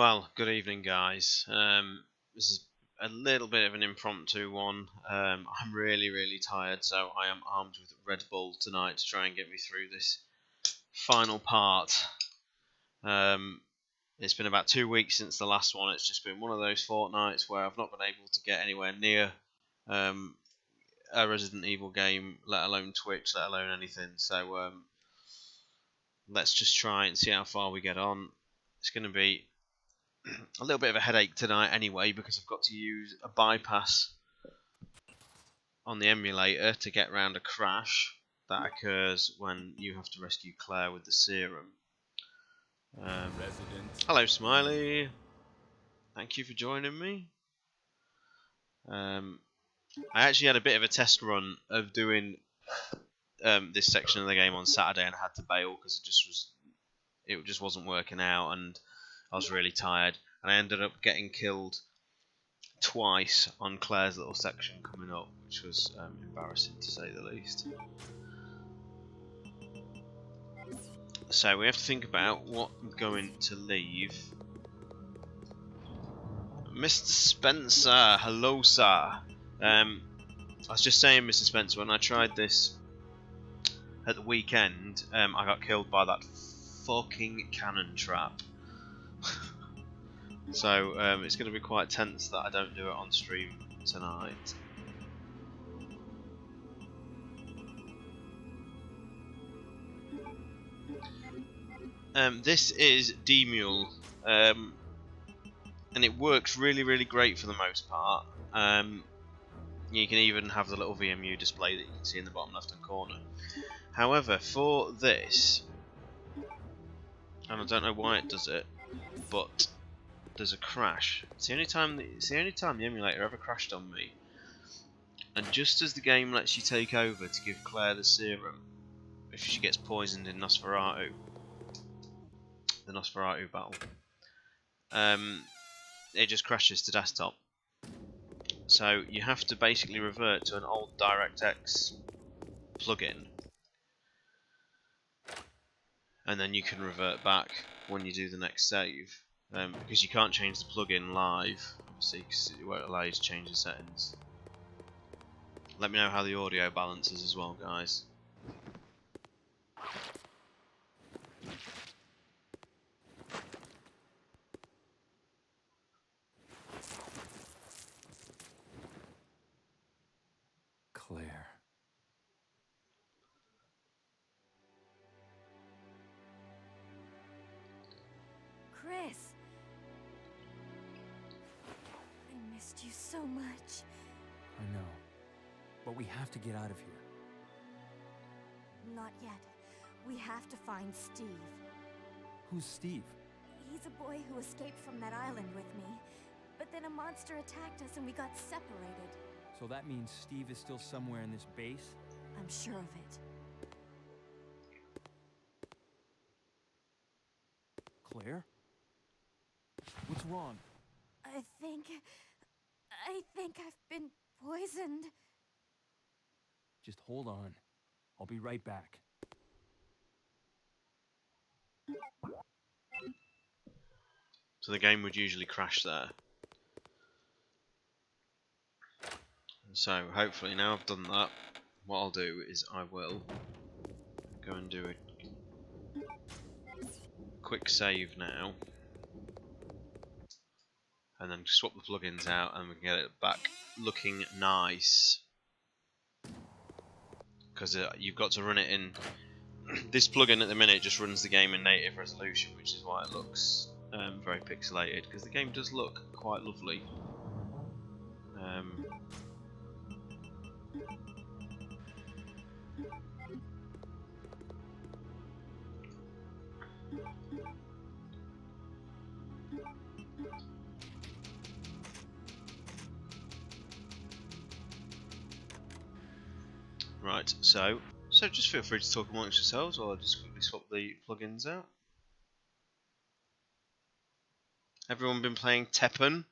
Well, good evening, guys. This is a little bit of an impromptu one. I'm really tired, so I am armed with Red Bull tonight to try and get me through this final part. It's been about 2 weeks since the last one. It's just been one of those fortnights where I've not been able to get anywhere near a Resident Evil game, let alone Twitch, let alone anything. So let's just try and see how far we get on. It's going to be a little bit of a headache tonight anyway, because I've got to use a bypass on the emulator to get around a crash that occurs when you have to rescue Claire with the serum. Hello, Smiley. Thank you for joining me. I actually had a bit of a test run of doing this section of the game on Saturday, and I had to bail because it just wasn't working out, and I was really tired, and I ended up getting killed twice on Claire's little section coming up, which was embarrassing to say the least. So we have to think about what we're going to leave. Mr. Spencer, hello sir. I was just saying, Mr. Spencer, when I tried this at the weekend, I got killed by that fucking cannon trap. So it's going to be quite tense that I don't do it on stream tonight. This is D-Mule, and it works really great for the most part. You can even have the little VMU display that you can see in the bottom left hand corner. However, for this, and I don't know why it does it, but there's a crash. It's the only time the emulator ever crashed on me. And just as the game lets you take over to give Claire the serum, if she gets poisoned in Nosferatu, the Nosferatu battle, it just crashes to desktop. So you have to basically revert to an old DirectX plugin, and then you can revert back when you do the next save. Because you can't change the plugin live, obviously, because it won't allow you to change the settings. Let me know how the audio balances as well, guys. Claire. Chris! I missed you so much. I know. But we have to get out of here. Not yet. We have to find Steve. Who's Steve? He's a boy who escaped from that island with me. But then a monster attacked us and we got separated. So that means Steve is still somewhere in this base? I'm sure of it. Claire? What's wrong? I think I've been poisoned. Just hold on. I'll be right back. So the game would usually crash there. So hopefully now I've done that, what I'll do is I will go and do a quick save now, and then swap the plugins out and we can get it back looking nice. Because you've got to run it in... This plugin at the minute just runs the game in native resolution, which is why it looks very pixelated, because the game does look quite lovely. Right, so just feel free to talk amongst yourselves, or I'll just quickly swap the plugins out. Everyone been playing Teppen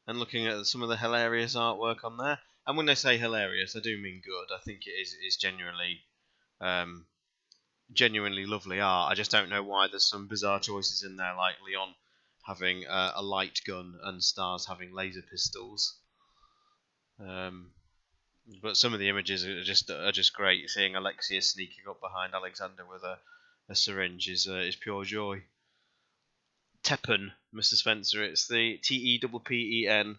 and looking at some of the hilarious artwork on there? And when I say hilarious, I do mean good. I think it is genuinely lovely art. I just don't know why there's some bizarre choices in there, like Leon having a light gun and stars having laser pistols. But some of the images are just great. Seeing Alexia sneaking up behind Alexander with a syringe is pure joy. Teppen, Mr. Spencer. It's the Teppen.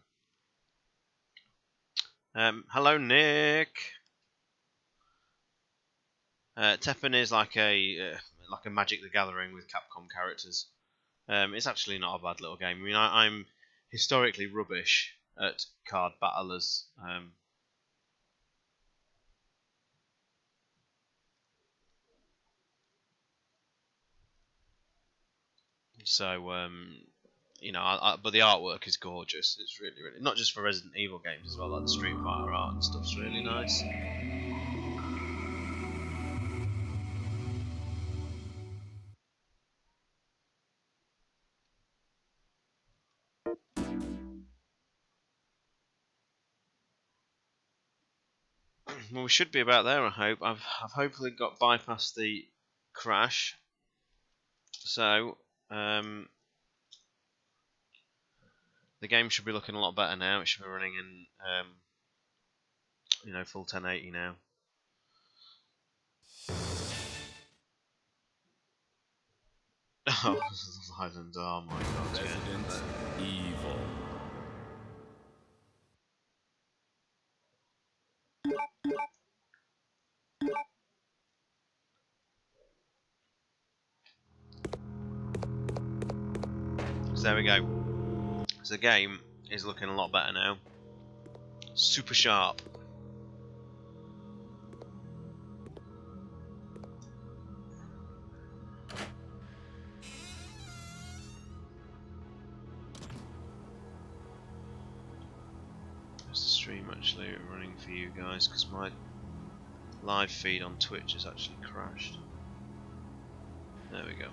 Hello, Nick. Teppen is like a Magic the Gathering with Capcom characters. It's actually not a bad little game. I mean, I'm historically rubbish at card battlers. So, you know, but the artwork is gorgeous. It's really, really not just for Resident Evil games as well. Like the Street Fighter art and stuff's really nice. Well, we should be about there. I hope. I've hopefully got bypassed the crash. So, the game should be looking a lot better now. It should be running in, you know, full 1080 now. Oh, Island. Oh my god. Resident Evil. So there we go. So the game is looking a lot better now. Super sharp. There's the stream actually running for you guys because my live feed on Twitch has actually crashed. There we go.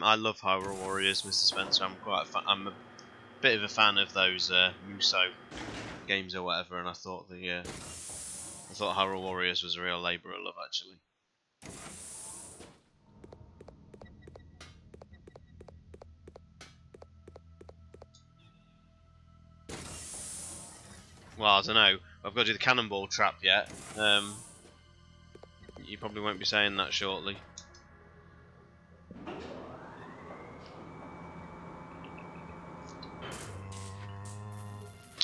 I love Hyrule Warriors, Mr. Spencer. I'm a bit of a fan of those Muso games or whatever, and I thought Hyrule Warriors was a real labour of love actually. Well, I don't know. I've got to do the cannonball trap yet. You probably won't be saying that shortly.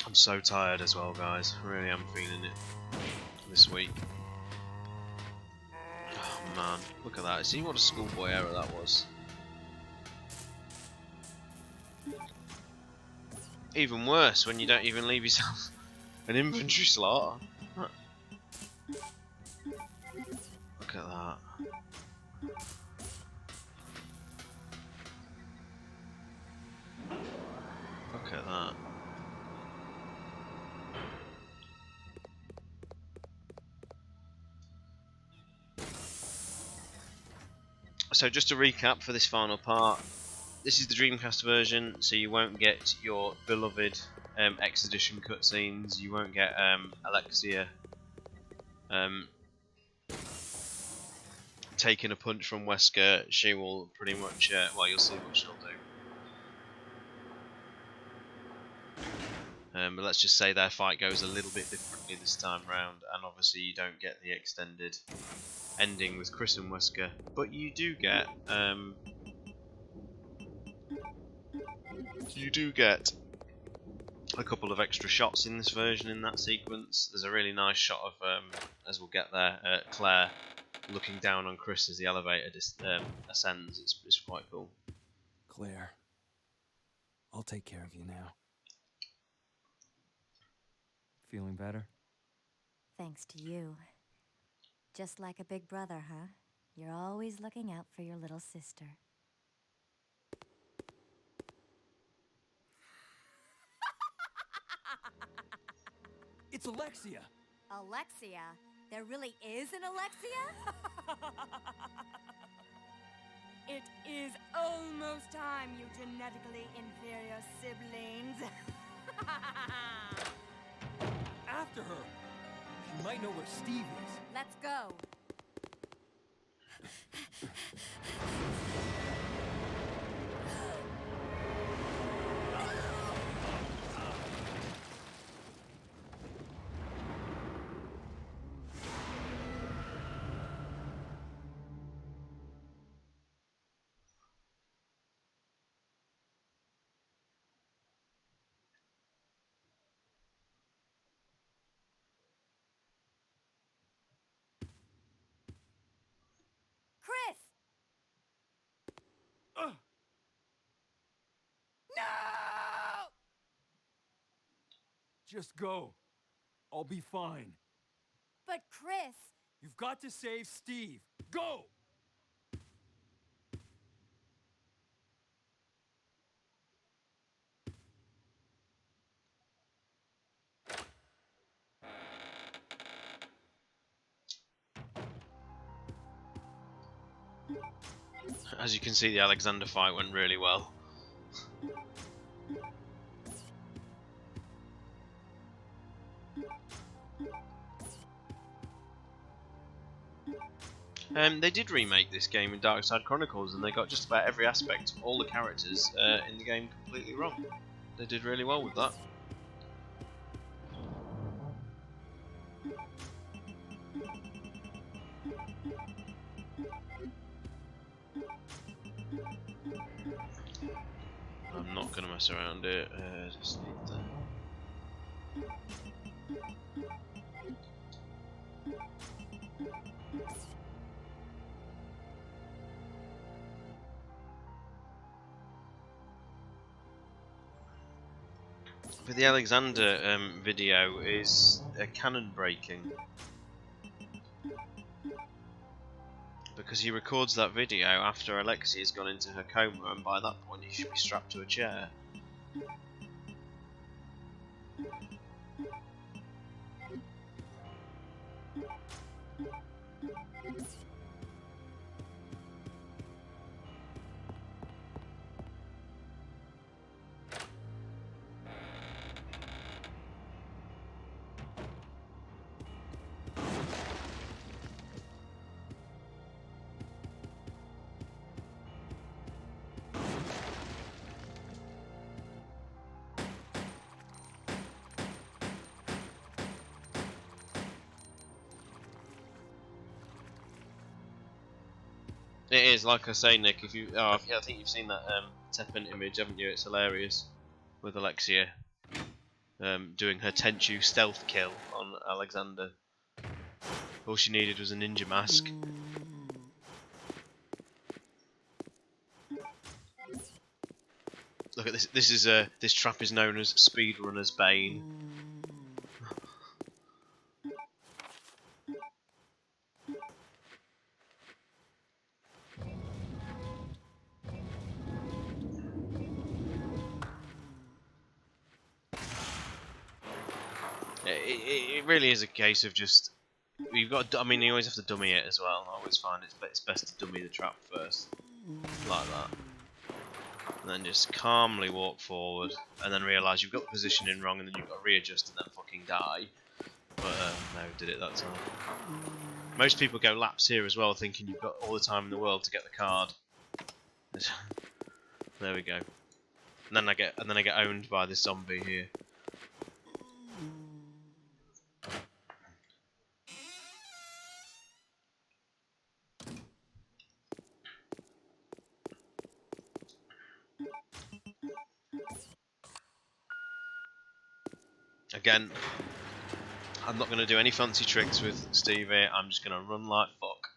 I'm so tired as well, guys. Really am feeling it this week. Oh man, look at that. See what a schoolboy error that was. Even worse when you don't even leave yourself an inventory slot. Look at that. Look at that. So just to recap for this final part, this is the Dreamcast version, so you won't get your beloved X Edition cutscenes, you won't get Alexia taking a punch from Wesker. She will pretty much, well, you'll see what she'll do. But let's just say their fight goes a little bit differently this time round, and obviously you don't get the extended ending with Chris and Wesker, but you do get a couple of extra shots in this version in that sequence. There's a really nice shot of, as we'll get there, Claire looking down on Chris as the elevator ascends. It's quite cool. Claire, I'll take care of you now. Feeling better? Thanks to you. Just like a big brother, huh? You're always looking out for your little sister. It's Alexia! Alexia? There really is an Alexia? It is almost time, you genetically inferior siblings. After her. She might know where Steve is. Let's go. Chris! No! Just go. I'll be fine. But Chris... You've got to save Steve. Go! As you can see, the Alexander fight went really well. They did remake this game in Dark Side Chronicles, and they got just about every aspect of all the characters in the game completely wrong. They did really well with that. I'm not going to mess around it. Just need the... But the Alexander video is canon breaking, because he records that video after Alexia has gone into her coma, and by that point he should be strapped to a chair. It is, like I say, Nick. If you, I think you've seen that Teppen image, haven't you? It's hilarious with Alexia doing her Tenchu stealth kill on Alexander. All she needed was a ninja mask. Look at this. This trap is known as Speedrunner's Bane. It really is a case of just you've got. I mean, you always have to dummy it as well. I always find it's best to dummy the trap first, like that, and then just calmly walk forward, and then realise you've got the positioning wrong, and then you've got to readjust and then fucking die. But no, did it that time. Most people go laps here as well, thinking you've got all the time in the world to get the card. There we go. And then I get owned by this zombie here. Again, I'm not going to do any fancy tricks with Stevie. I'm just going to run like fuck.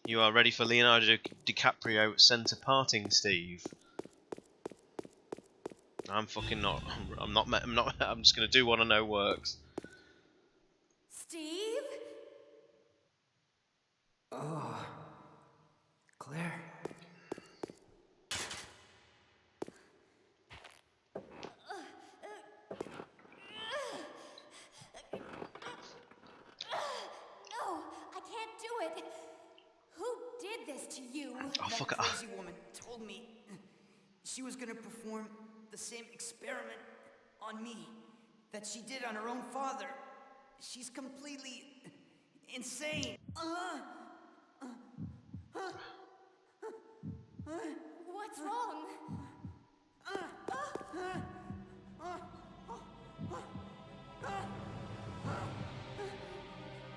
You are ready for Leonardo DiCaprio centre parting, Steve. I'm fucking not. I'm not. I'm just going to do what I know works. Steve? Oh, Claire. No, I can't do it. to you. Oh, That fuck it. crazy woman told me she was gonna perform the same experiment on me that she did on her own father. She's completely insane. What's wrong?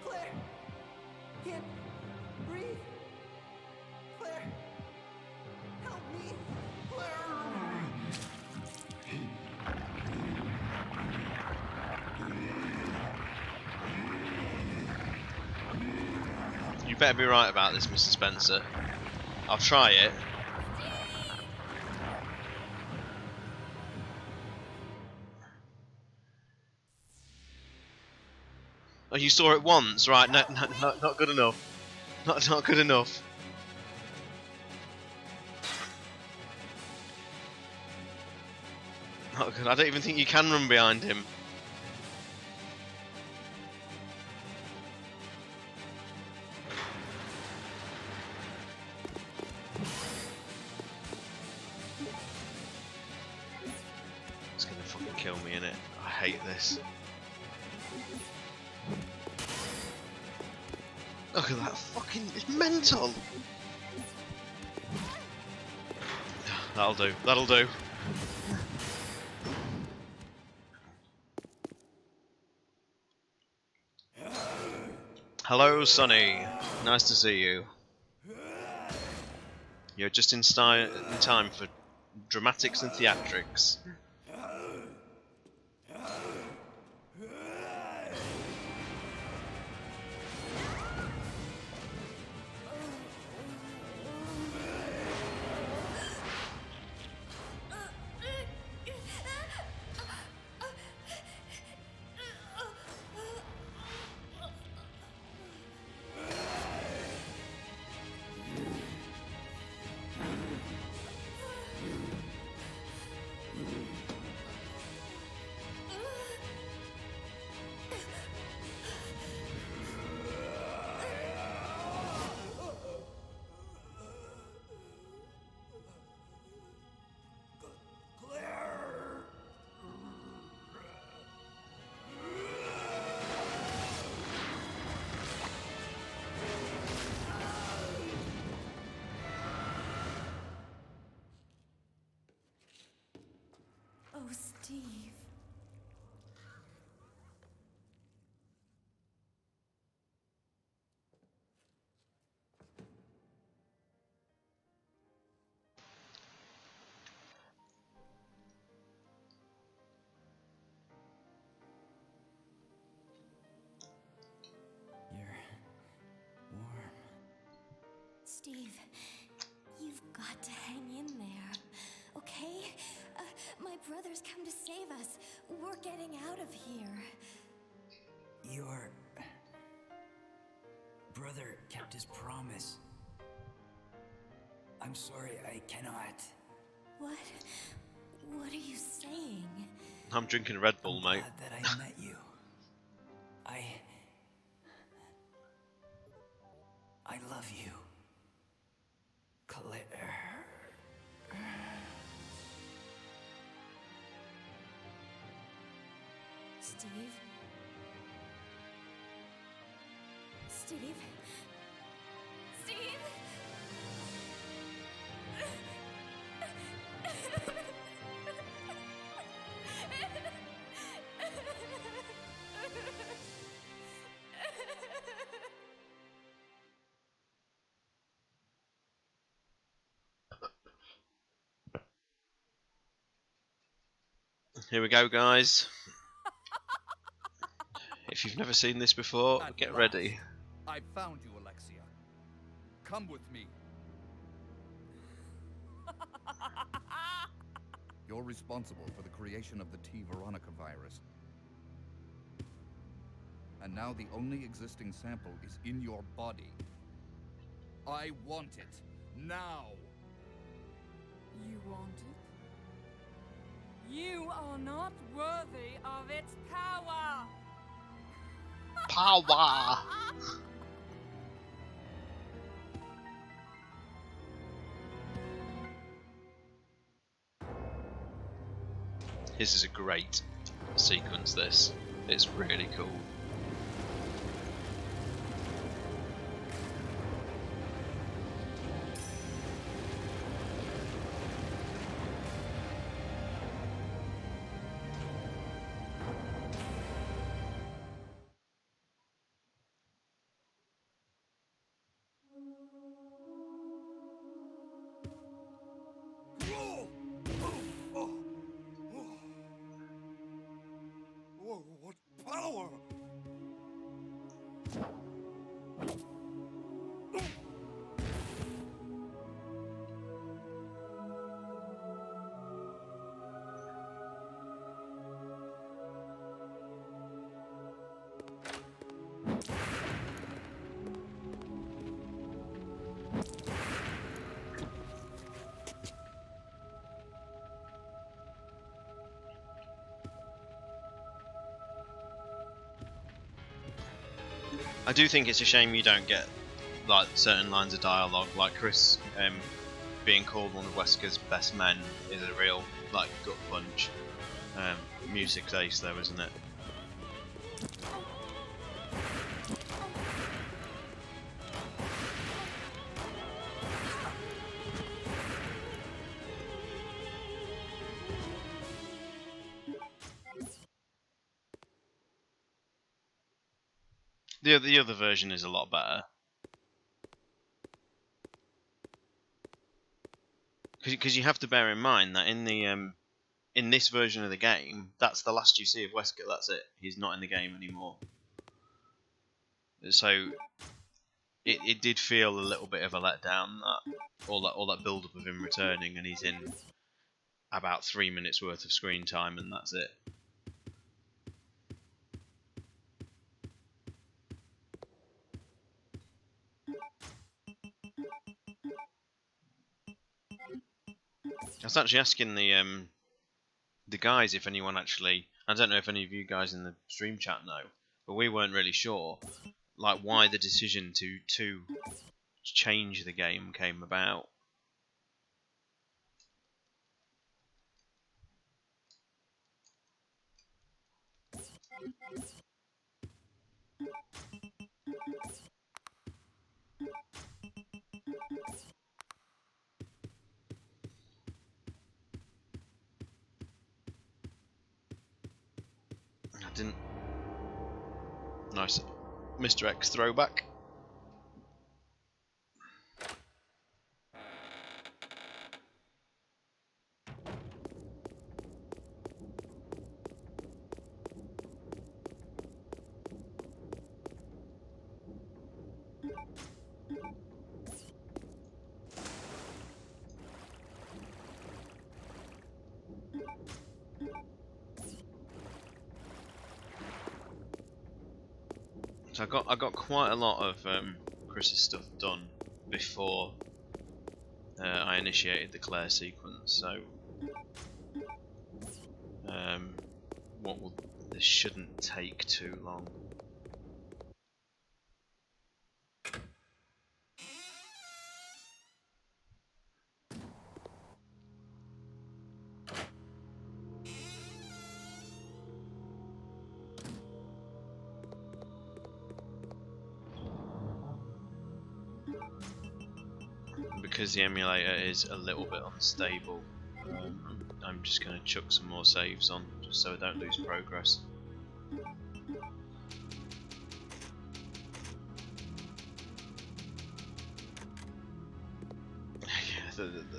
Claire! Can't breathe. Claire! Help me! Claire! You better be right about this, Mr. Spencer. I'll try it. Oh, you saw it once, right? No, not good enough. Not good enough. Not good. I don't even think you can run behind him. It's gonna fucking kill me, innit? I hate this. Look at that fucking... It's mental! That'll do. That'll do. Hello, Sonny. Nice to see you. You're just in time for dramatics and theatrics. Oh, Steve. You're warm. Steve, you've got to hang in there, okay? My brother's come to save us. We're getting out of here. Your brother kept his promise. I'm sorry, I cannot. What? What are you saying? I'm drinking Red Bull, I'm mate. glad that I met you. I love you, Claire. Steve? Steve? Steve? Here we go, guys. If you've never seen this before, At get last, ready. I found you, Alexia. Come with me. You're responsible for the creation of the T. Veronica virus. And now the only existing sample is in your body. I want it. Now! You want it? You are not worthy of its power! Power! This is a great sequence, this. It's really cool. Whoa, what power! I do think it's a shame you don't get like certain lines of dialogue, like Chris being called one of Wesker's best men is a real like gut punch. Music's ace though, isn't it? The other version is a lot better. Because you have to bear in mind that in this version of the game, that's the last you see of Wesker. That's it. He's not in the game anymore. So it did feel a little bit of a letdown, that all that build up of him returning, and he's in about 3 minutes worth of screen time, and that's it. I was actually asking the guys if anyone actually, I don't know if any of you guys in the stream chat know, but we weren't really sure like why the decision to change the game came about. I didn't. Nice Mr. X throwback. So I got quite a lot of Chris's stuff done before I initiated the Claire sequence. So this shouldn't take too long. Because the emulator is a little bit unstable, I'm just going to chuck some more saves on, just so I don't lose progress.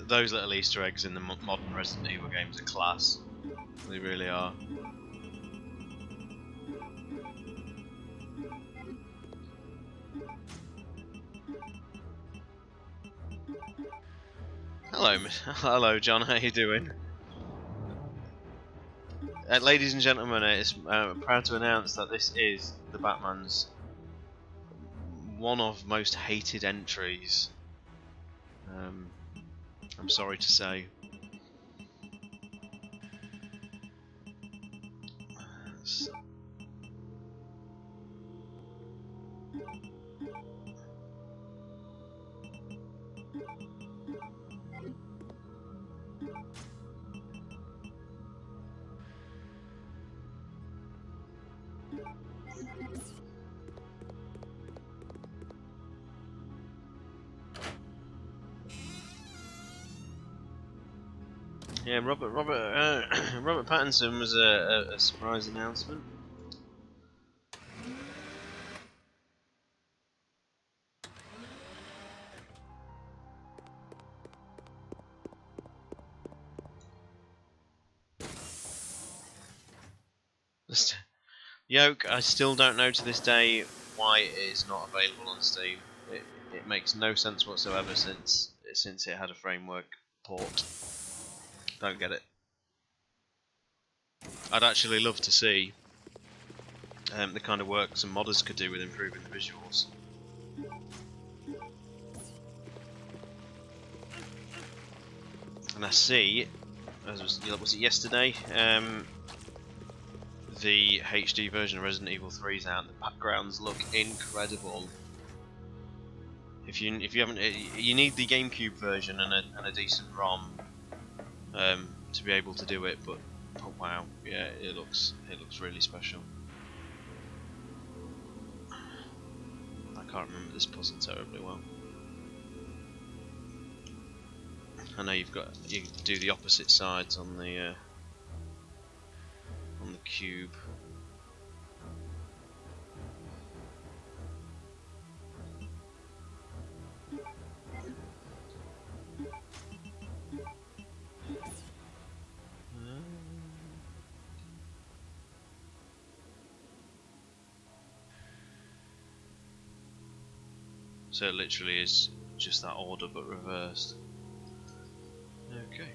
Those little Easter eggs in the modern Resident Evil games are class. They really are. Hello, John. How you doing? Ladies and gentlemen, it's proud to announce that this is the Batman's one of most hated entries. I'm sorry to say. Yeah, Robert Pattinson was a surprise announcement. Yoke, I still don't know to this day why it is not available on Steam. It makes no sense whatsoever since it had a framework port. Don't get it. I'd actually love to see the kind of work some modders could do with improving the visuals. And I see, as was it yesterday? The HD version of Resident Evil 3 is out. The backgrounds look incredible. If you haven't, you need the GameCube version and a decent ROM to be able to do it. But oh wow, yeah, it looks really special. I can't remember this puzzle terribly well. I know you do the opposite sides on the cube. So it literally is just that order but reversed. Okay.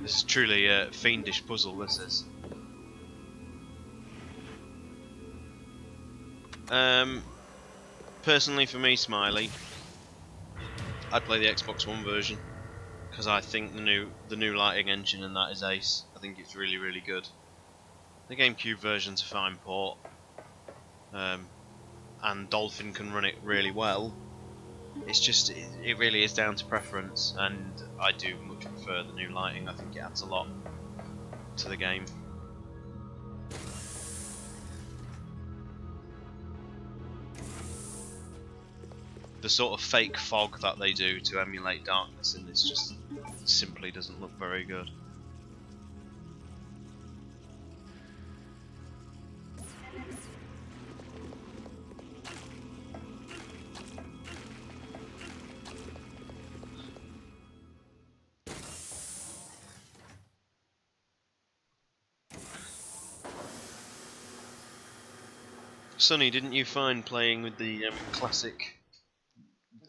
This is truly a fiendish puzzle, this is. Personally for me, Smiley, I'd play the Xbox One version because I think the new lighting engine in that is ace. I think it's really, really good. The GameCube version's a fine port, and Dolphin can run it really well. It's just, it really is down to preference, and I do much prefer the new lighting. I think it adds a lot to the game. The sort of fake fog that they do to emulate darkness in this just simply doesn't look very good. Sonny, didn't you find playing with the classic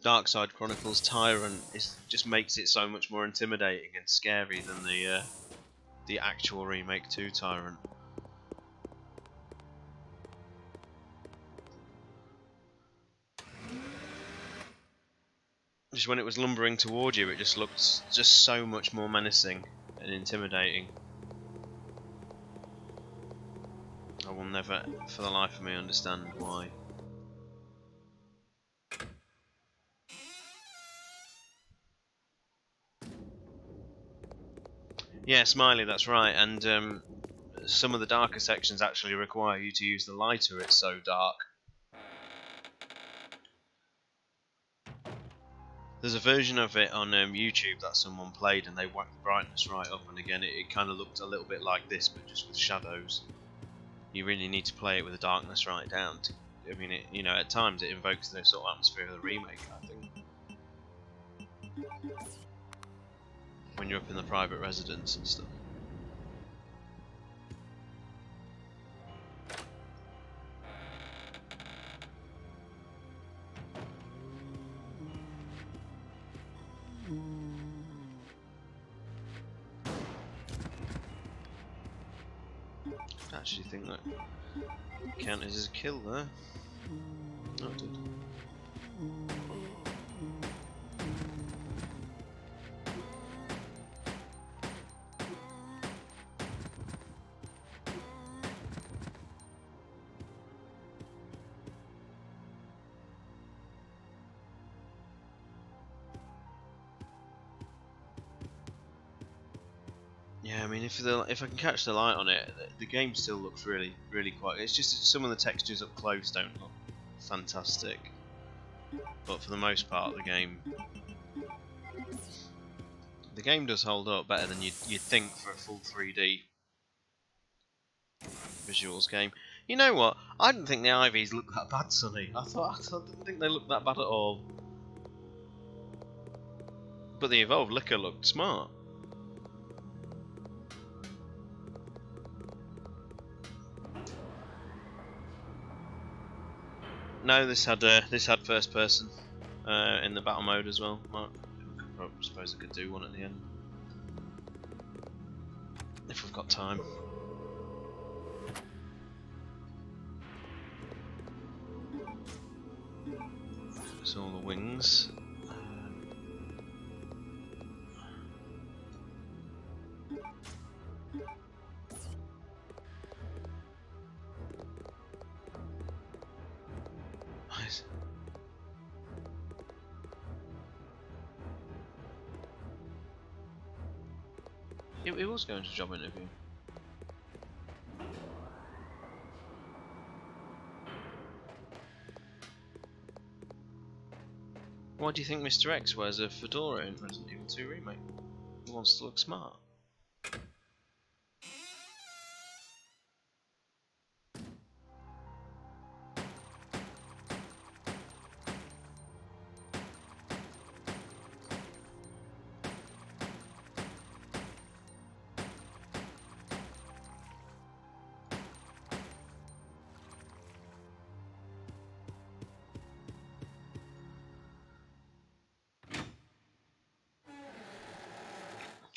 Dark Side Chronicles Tyrant just makes it so much more intimidating and scary than the actual Remake 2 Tyrant? Just when it was lumbering toward you, it just looked just so much more menacing and intimidating. I will never, for the life of me, understand why. Yeah, Smiley, that's right. And some of the darker sections actually require you to use the lighter. It's so dark. There's a version of it on YouTube that someone played, and they whacked the brightness right up, and again, it kind of looked a little bit like this, but just with shadows. You really need to play it with the darkness right down. I mean, at times it invokes the sort of atmosphere of the remake, I think. When you're up in the private residence and stuff. I actually think that counted as a kill there. Oh, it did. Yeah, I mean, if I can catch the light on it, the game still looks really quite. It's just some of the textures up close don't look fantastic, but for the most part, the game does hold up better than you'd think for a full 3D visuals game. You know what? I didn't think the Ivies looked that bad, Sonny. I didn't think they looked that bad at all. But the evolved liquor looked smart. No, this had first person in the battle mode as well. I suppose I could do one at the end if we've got time. So all the wings. Nice. It was going to a job interview. Why do you think Mr. X wears a fedora in Resident Evil 2 Remake? He wants to look smart.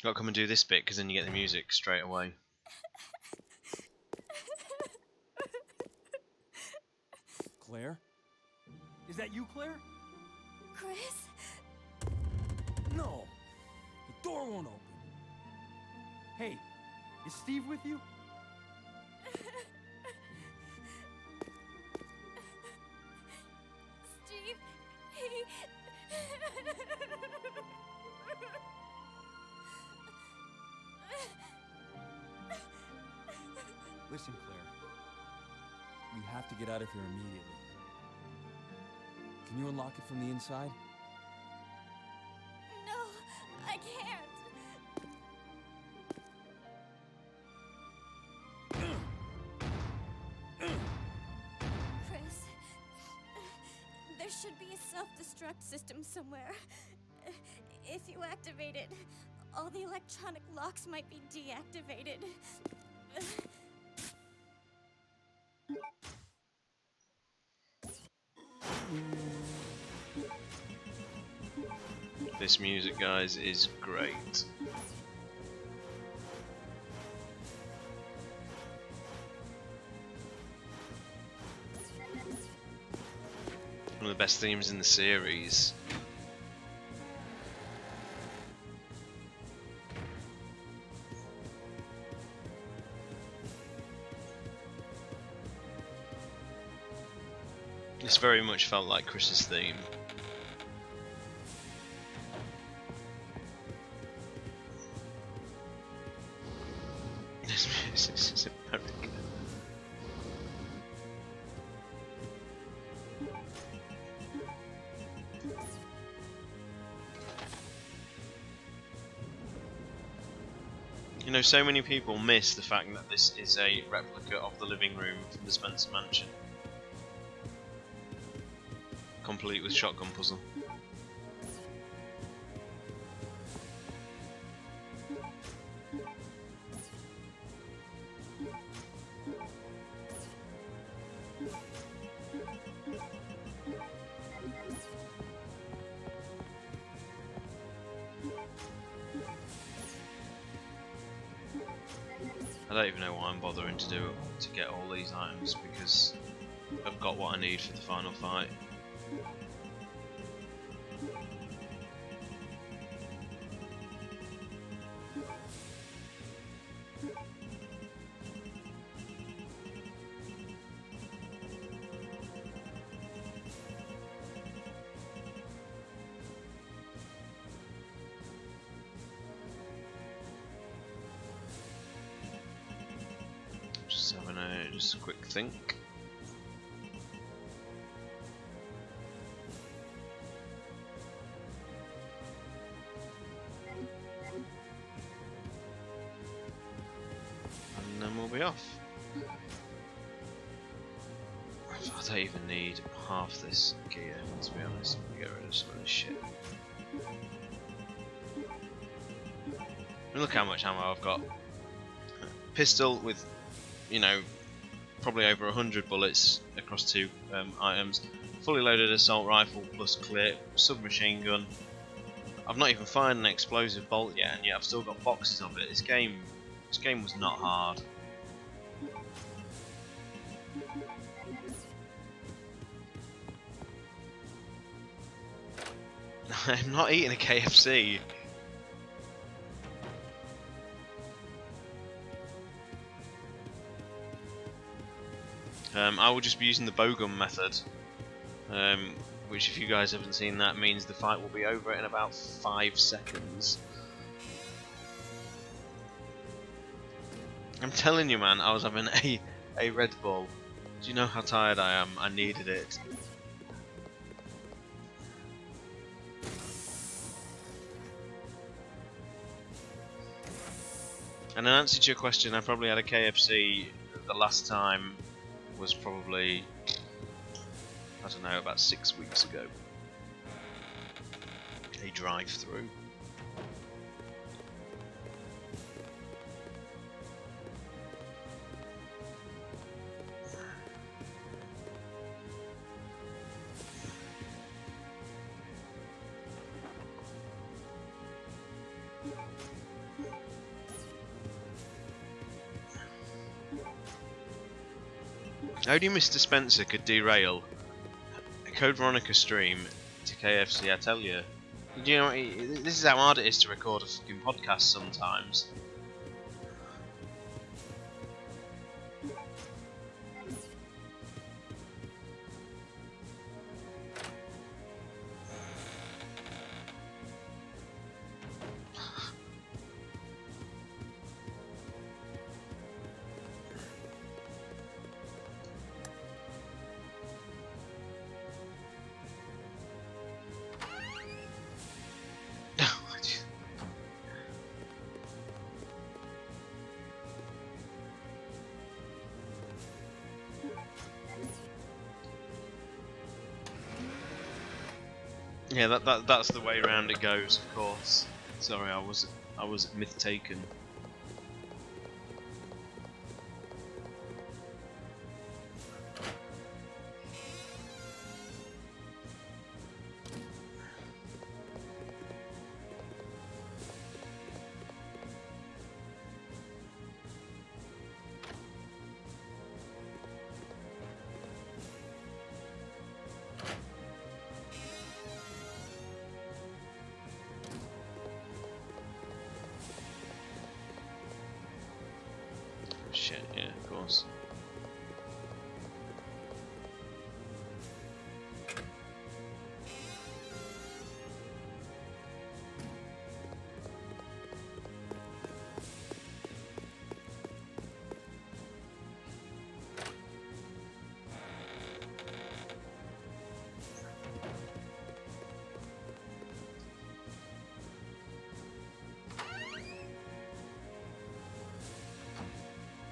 Got to come and do this bit because then you get the music straight away. Claire? Is that you, Claire? Chris? No! The door won't open. Hey, is Steve with you? Steve, he... Listen, Claire. We have to get out of here immediately. Can you unlock it from the inside? No, I can't. Chris, there should be a self-destruct system somewhere. If you activate it, all the electronic locks might be deactivated. This music, guys, is great. One of the best themes in the series. This very much felt like Chris's theme. This music is American. You know, so many people miss the fact that this is a replica of the living room from the Spencer Mansion. Complete with shotgun puzzle. I don't even know why I'm bothering to get all these items because I've got what I need for the final fight. just a quick think. And then we'll be off. I don't even need half this gear, to be honest. I'm gonna get rid of some of this shit. Look how much ammo I've got. Pistol with, you know, probably over 100 bullets across 2 items. Fully loaded assault rifle plus clip, submachine gun. I've not even fired an explosive bolt yet, and yet I've still got boxes of it. This game was not hard. I'm not eating a KFC. I will just be using the bowgun method, which, if you guys haven't seen that, means the fight will be over in about 5 seconds. I'm telling you, man, I was having a Red Bull. Do you know how tired I am? I needed it. And in answer to your question, I probably had a KFC the last time was probably, I don't know, about 6 weeks ago. A drive-through. Only Mr. Spencer could derail a Code Veronica stream to KFC, I tell you. You know, this is how hard it is to record a fucking podcast sometimes. Yeah, that's the way round it goes, of course. Sorry, I was myth taken. Shit, yeah, of course.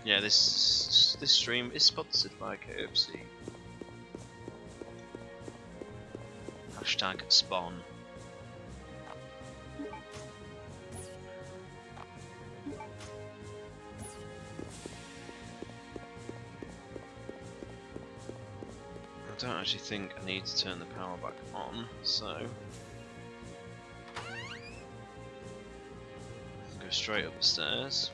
Yeah, this stream is sponsored by KFC. Hashtag spawn. I don't actually think I need to turn the power back on, so go straight up the stairs.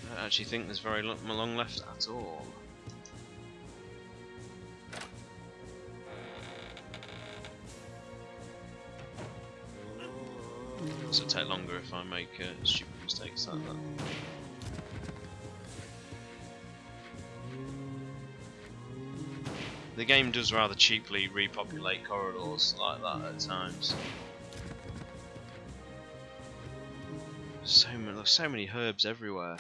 I don't actually think there's very long left at all. So it'll take longer if I make stupid mistakes like that. The game does rather cheaply repopulate corridors like that at times. So many herbs everywhere.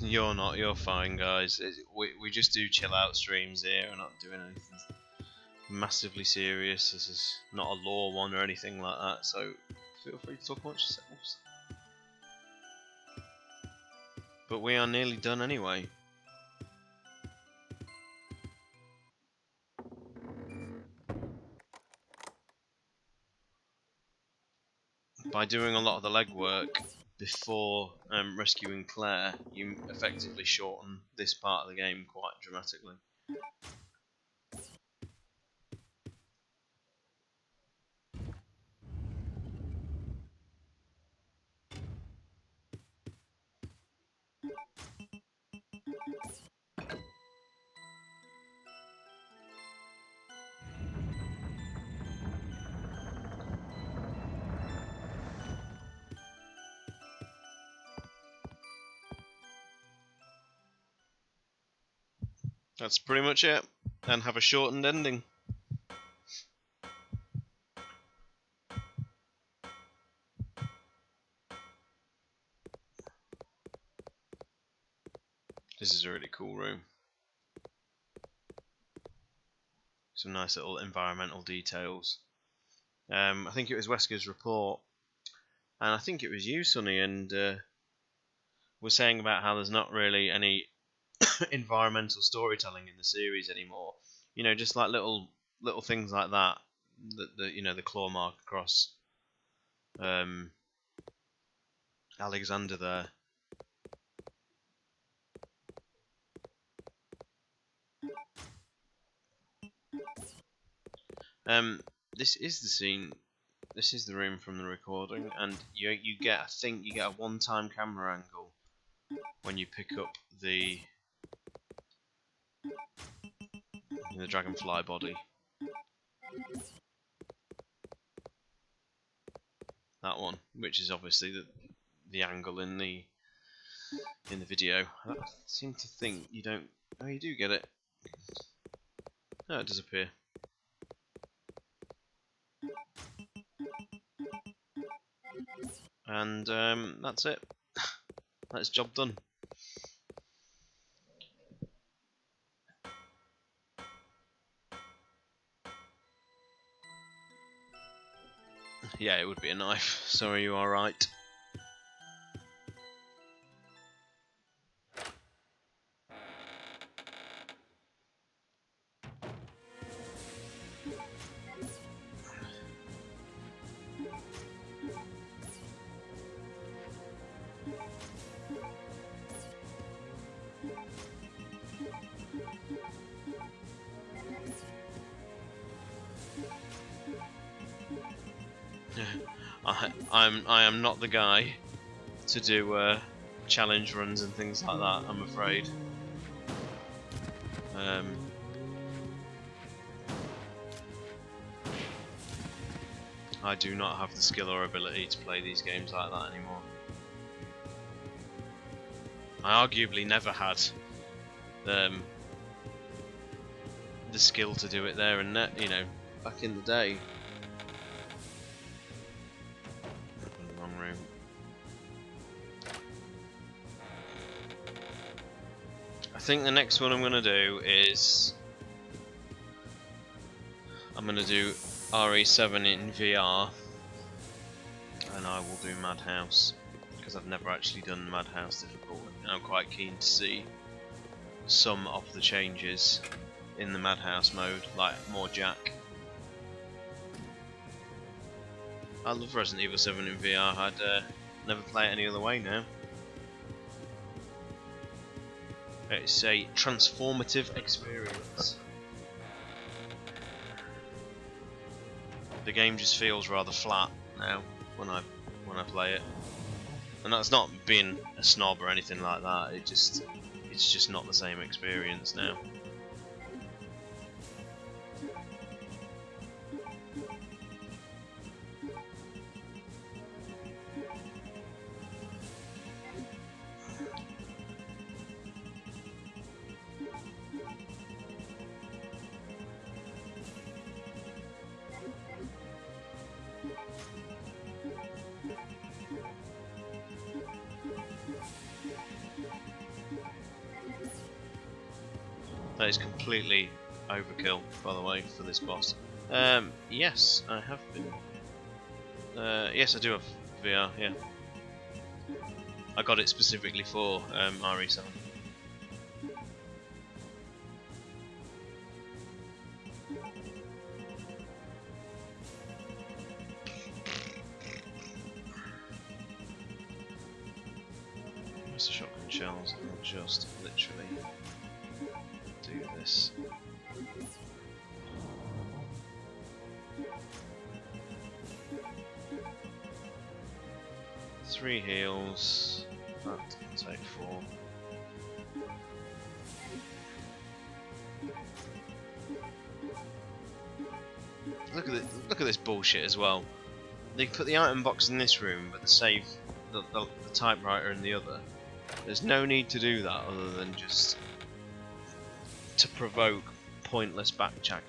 You're not. You're fine, guys. We just do chill out streams here. We're not doing anything massively serious. This is not a lore one or anything like that. So feel free to talk amongst yourselves. But we are nearly done anyway. By doing a lot of the legwork before rescuing Claire, you effectively shorten this part of the game quite dramatically. That's pretty much it, and have a shortened ending. This is a really cool room. Some nice little environmental details. I think it was Wesker's report, and I think it was you, Sonny, and was saying about how there's not really any environmental storytelling in the series anymore. You know, just like little things like that. The claw mark across Alexander there. This is the scene. This is the room from the recording, and you get, I think you get a one-time camera angle when you pick up the dragonfly body. That one, which is obviously the angle in the video. I seem to think you don't. Oh, you do get it. Oh, it does appear. And that's it. That's job done. Yeah, it would be a knife. Sorry, you are right. I am not the guy to do challenge runs and things like that, I'm afraid. I do not have the skill or ability to play these games like that anymore. I arguably never had the skill to do it there and you know, back in the day. Wrong room. I think the next one I'm going to do is I'm going to do RE7 in VR, and I will do Madhouse, because I've never actually done Madhouse difficult, and I'm quite keen to see some of the changes in the Madhouse mode, like more Jack. I love Resident Evil 7 in VR, I'd never play it any other way now. It's a transformative experience. The game just feels rather flat now when I play it, and that's not being a snob or anything like that. It's just not the same experience now. That is completely overkill, by the way, for this boss. Yes, I have been. Yes, I do have VR, yeah. I got it specifically for RE7. Where's the shotgun shells? I'll just literally do this. Three heals. That can take 4. Look at this bullshit as well. They put the item box in this room, but the save, the typewriter in the other. There's no need to do that other than just to provoke pointless backtracking.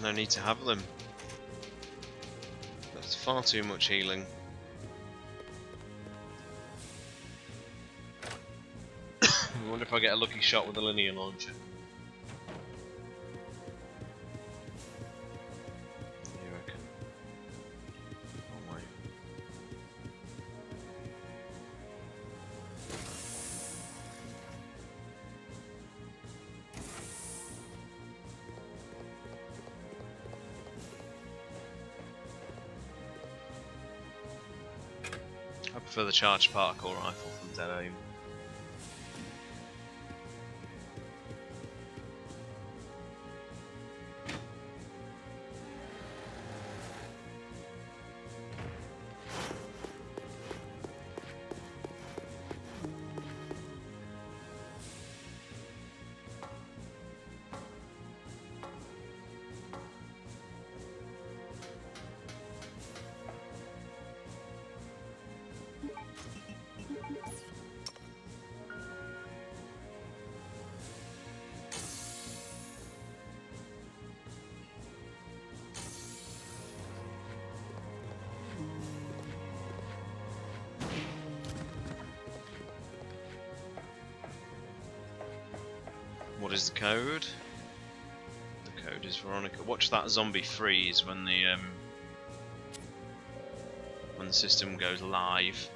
No need to have them. That's far too much healing. I wonder if I get a lucky shot with a linear launcher. You reckon? Oh my. I prefer the charged particle rifle from Dead Aim. What is the code? The code is Veronica. Watch that zombie freeze when the system goes live.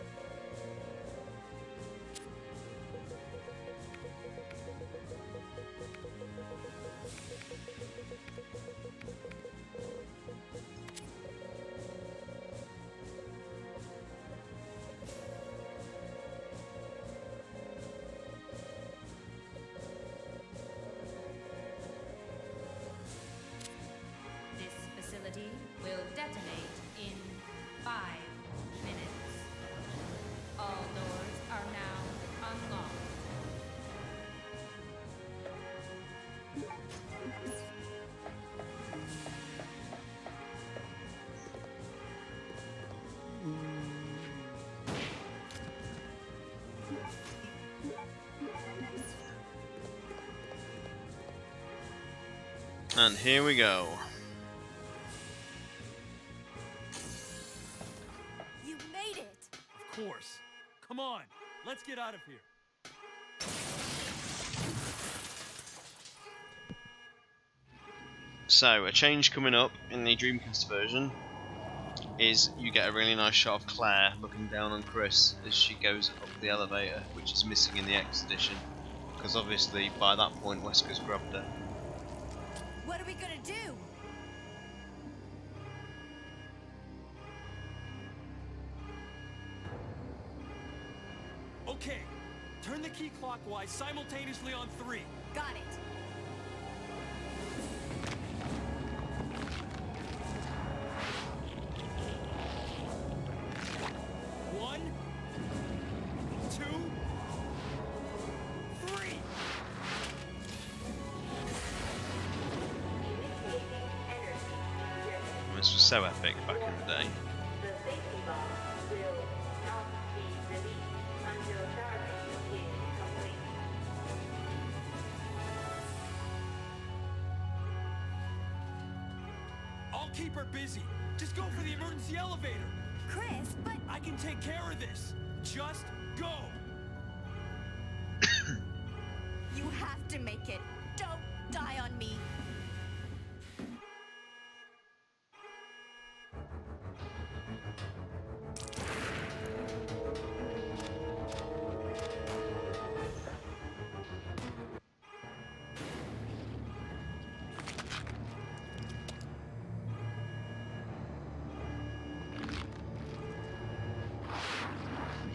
Will detonate in 5 minutes. All doors are now unlocked. And here we go. You made it! Of course. Come on, let's get out of here. So, a change coming up in the Dreamcast version is you get a really nice shot of Claire looking down on Chris as she goes up the elevator, which is missing in the X edition, because obviously by that point Wesker's grabbed her. What are we gonna do? Okay, turn the key clockwise simultaneously on 3. Got it. so epic back in the day. The safety bomb will not be released until charging is complete. I'll keep her busy. Just go for the emergency elevator. Chris, but I can take care of this. Just go. you have to make it. Don't die on me.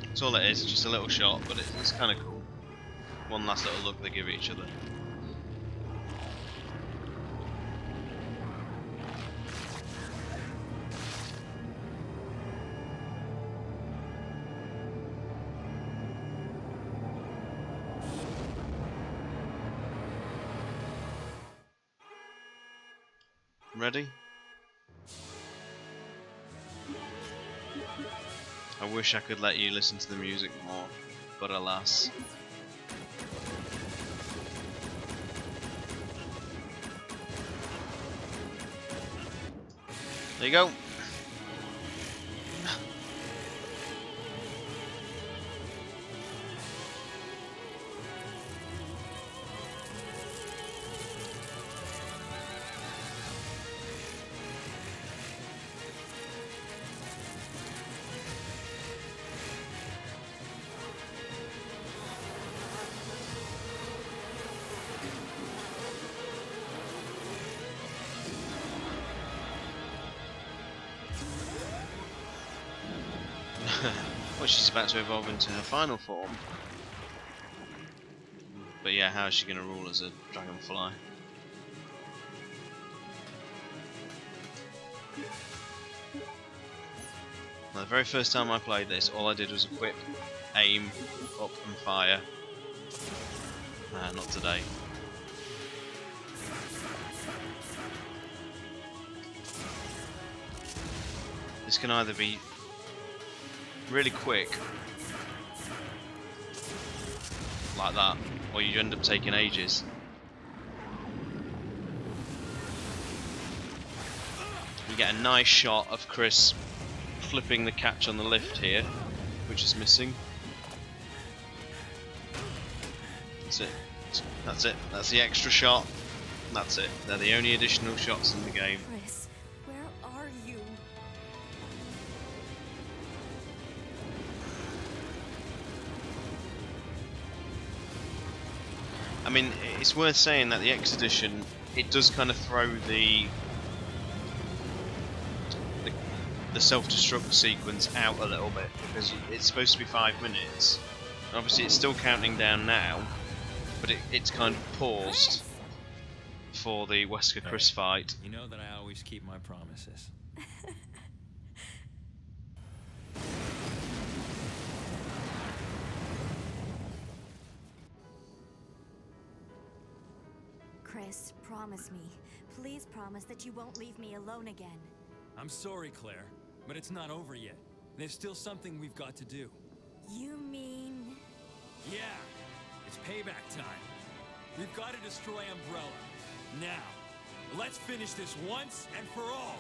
That's all it is, just a little shot, but it's kind of cool. One last little look they give each other. Ready? I wish I could let you listen to the music more, but alas. There you go. Well, she's about to evolve into her final form. But yeah, how is she going to rule as a dragonfly? Now, the very first time I played this, all I did was equip, aim, up and fire. Not today. This can either be really quick, like that, or you end up taking ages. You get a nice shot of Chris flipping the catch on the lift here, which is missing. That's it. That's it. That's the extra shot. That's it. They're the only additional shots in the game. Chris, where are you? I mean, it's worth saying that the X edition, it does kind of throw the self-destruct sequence out a little bit, because it's supposed to be 5 minutes. Obviously, it's still counting down now, but it's kind of paused for the Wesker Chris fight. You know that I always keep my promises. Chris, promise me. Please promise that you won't leave me alone again. I'm sorry, Claire, but it's not over yet. There's still something we've got to do. You mean... Yeah, it's payback time. We've got to destroy Umbrella. Now, let's finish this once and for all.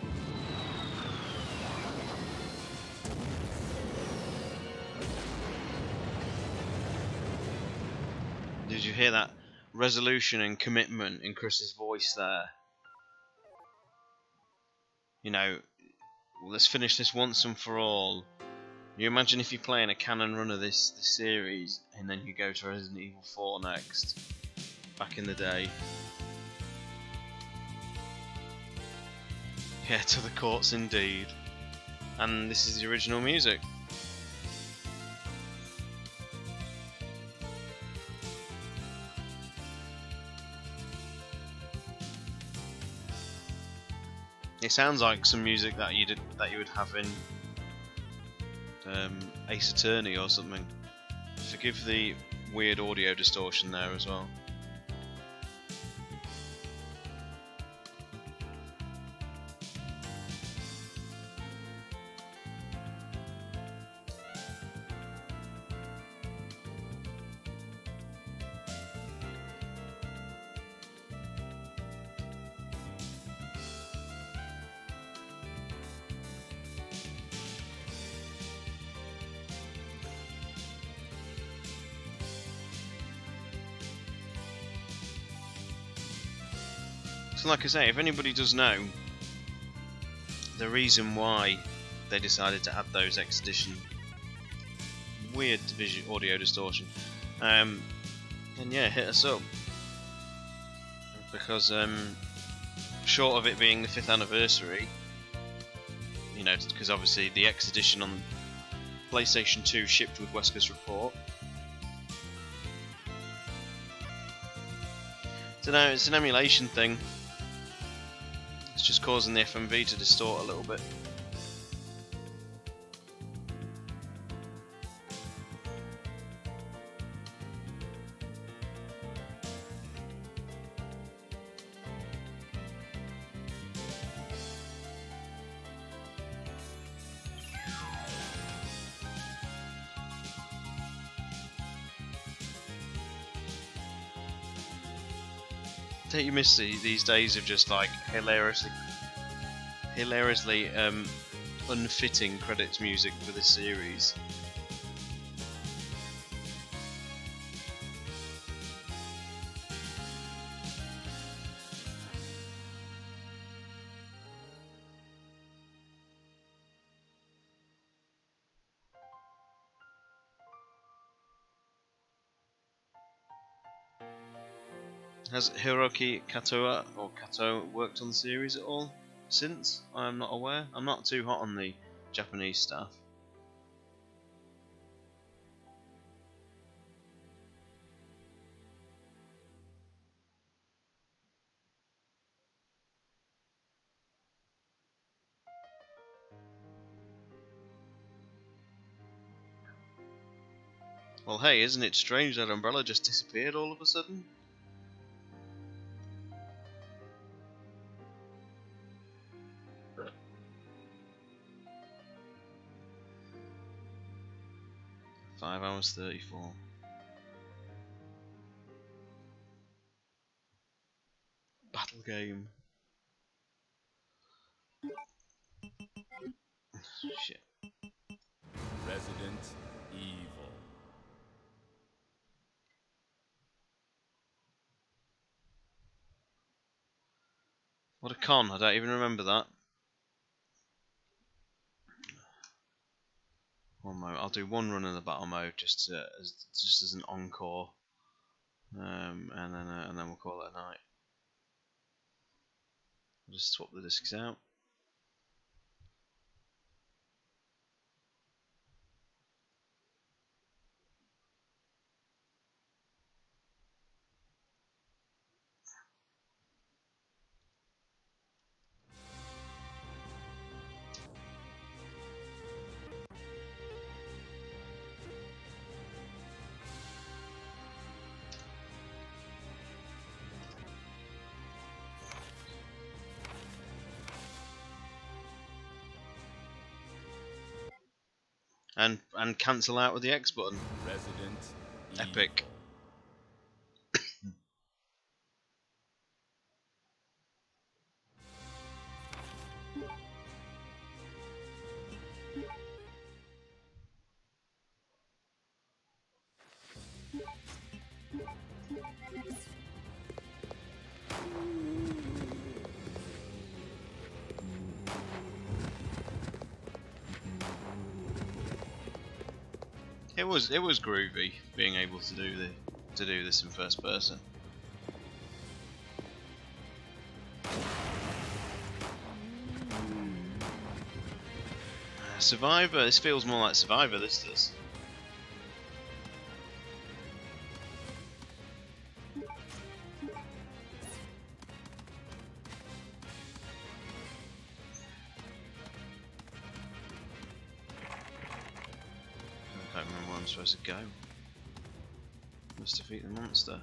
Did you hear that resolution and commitment in Chris's voice there? You know, let's finish this once and for all. You imagine if you're playing a canon run of this series and then you go to Resident Evil 4 next, back in the day. Yeah, to the courts indeed. And this is the original music. It sounds like some music that you would have in Ace Attorney or something. Forgive the weird audio distortion there as well. So like I say, if anybody does know the reason why they decided to add those X edition weird audio distortion, then yeah, hit us up. Because short of it being the 5th anniversary, you know, because obviously the X edition on PlayStation 2 shipped with Wesker's report. So now it's an emulation thing. It's just causing the FMV to distort a little bit. Don't you miss these days of just like hilariously unfitting credits music for this series? Has Hiroki Kato worked on the series at all since? I'm not aware. I'm not too hot on the Japanese stuff. Well, hey, isn't it strange that Umbrella just disappeared all of a sudden? Five hours 34. Battle game. Shit. Resident Evil. What a con, I don't even remember that. One mode. I'll do one run in the battle mode just as an encore, and then we'll call it a night. I'll just swap the discs out. And cancel out with the X button. Resident Epic. It was groovy being able to do this in first person. Survivor. This feels more like Survivor. This does. I don't remember where I'm supposed to go. Must defeat the monster.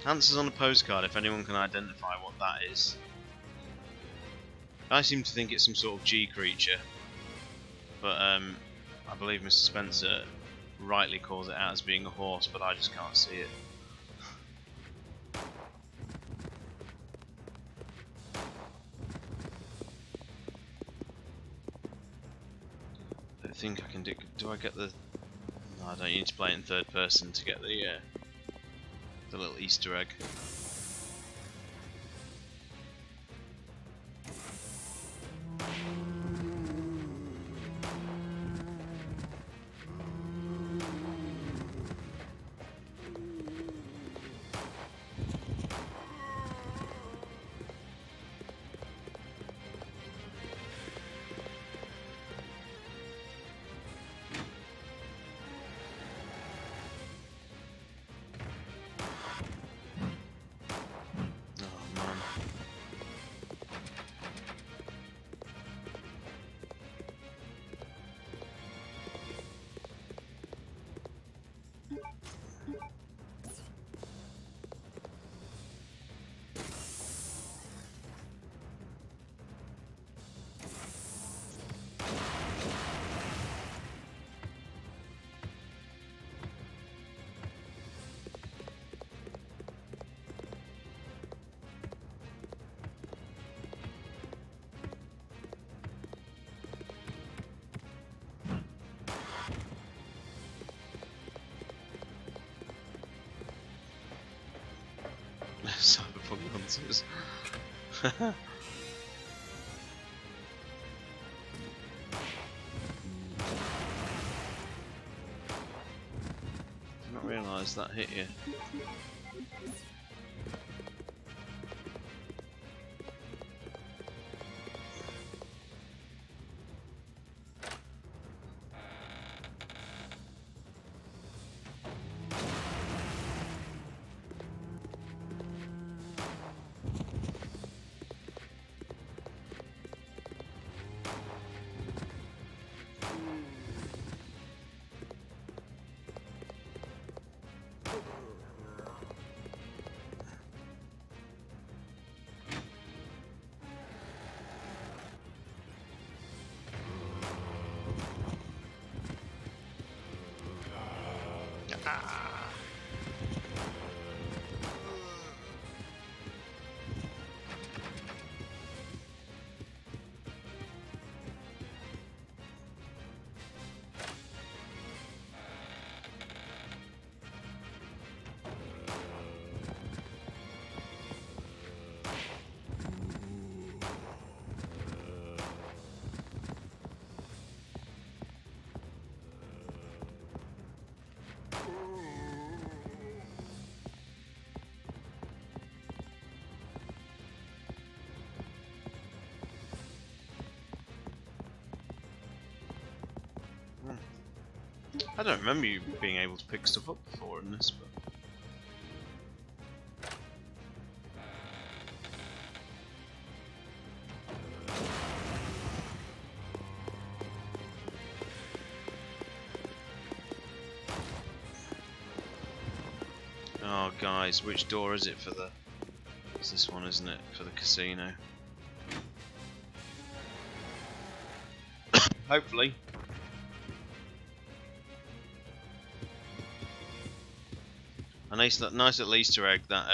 Answers on a postcard, if anyone can identify what that is. I seem to think it's some sort of G creature, but I believe Mr. Spencer rightly calls it out as being a horse, but I just can't see it. I think I can do I get the... No, I don't need to play it in third person to get the little Easter egg. Cyberpunk nonsense. Did not realise that hit you. I don't remember you being able to pick stuff up before in this, but... Oh guys, which door is it for the... It's this one, isn't it? For the casino. Hopefully. A nice little Easter egg that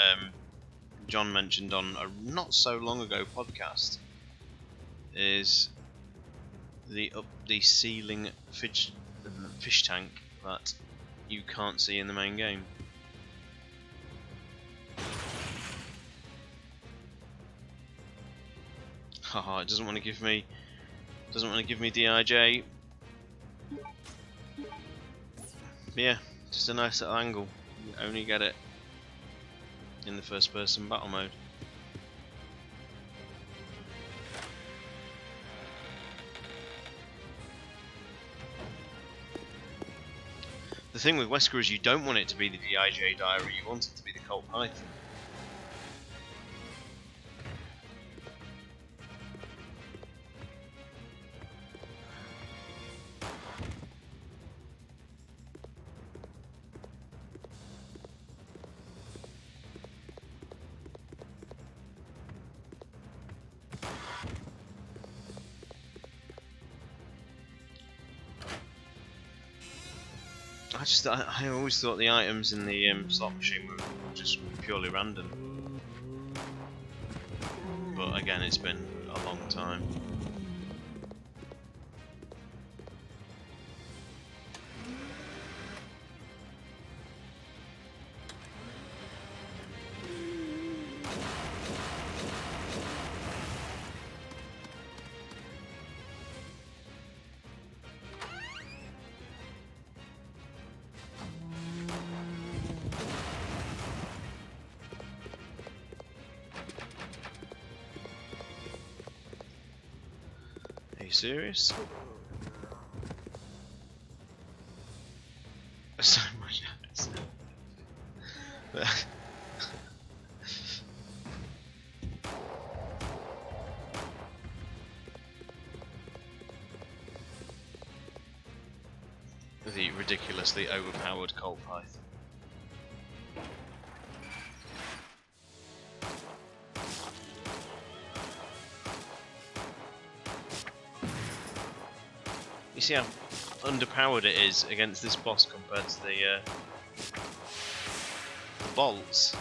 John mentioned on a not so long ago podcast is the ceiling fish tank that you can't see in the main game. Haha, it doesn't want to give me DIJ. Yeah, just a nice little angle. You only get it in the first person battle mode. The thing with Wesker is you don't want it to be the DIJ diary, you want it to be the Colt Python. I always thought the items in the slot machine were just purely random. But again, it's been a long time. Are you serious? So much. The ridiculously overpowered Colt Python. You see how underpowered it is against this boss compared to the bolts.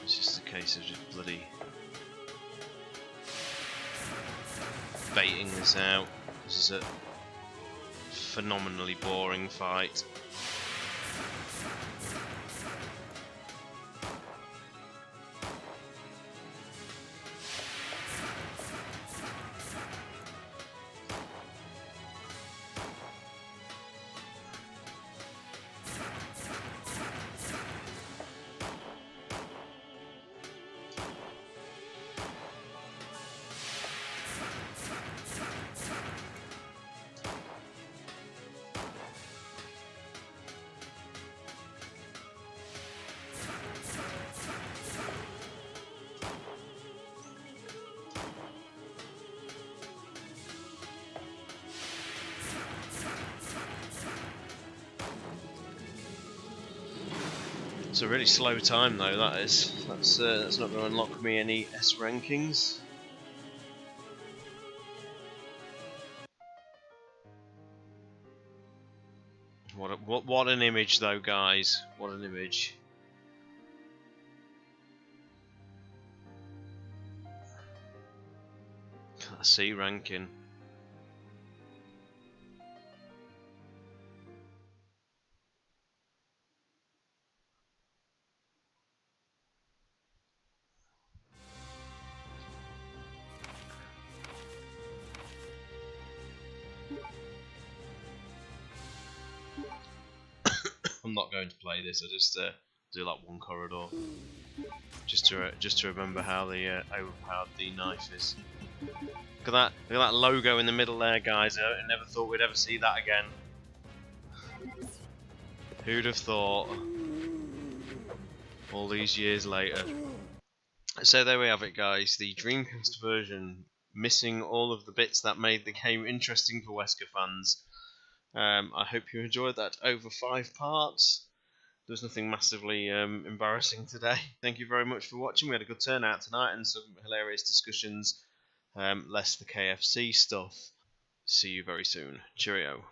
It's just a case of just bloody baiting this out. This is a phenomenally boring fight. It's a really slow time though, that is. That's not going to unlock me any S rankings. What an image though, guys. What an image. C ranking. I'm not going to play this. I just do like one corridor, just to remember how the overpowered the knife is. Look at that logo in the middle there, guys. I never thought we'd ever see that again. Who'd have thought? All these years later. So there we have it, guys. The Dreamcast version, missing all of the bits that made the game interesting for Wesker fans. I hope you enjoyed that over 5 parts. There was nothing massively embarrassing today. Thank you very much for watching. We had a good turnout tonight and some hilarious discussions, less the KFC stuff. See you very soon. Cheerio.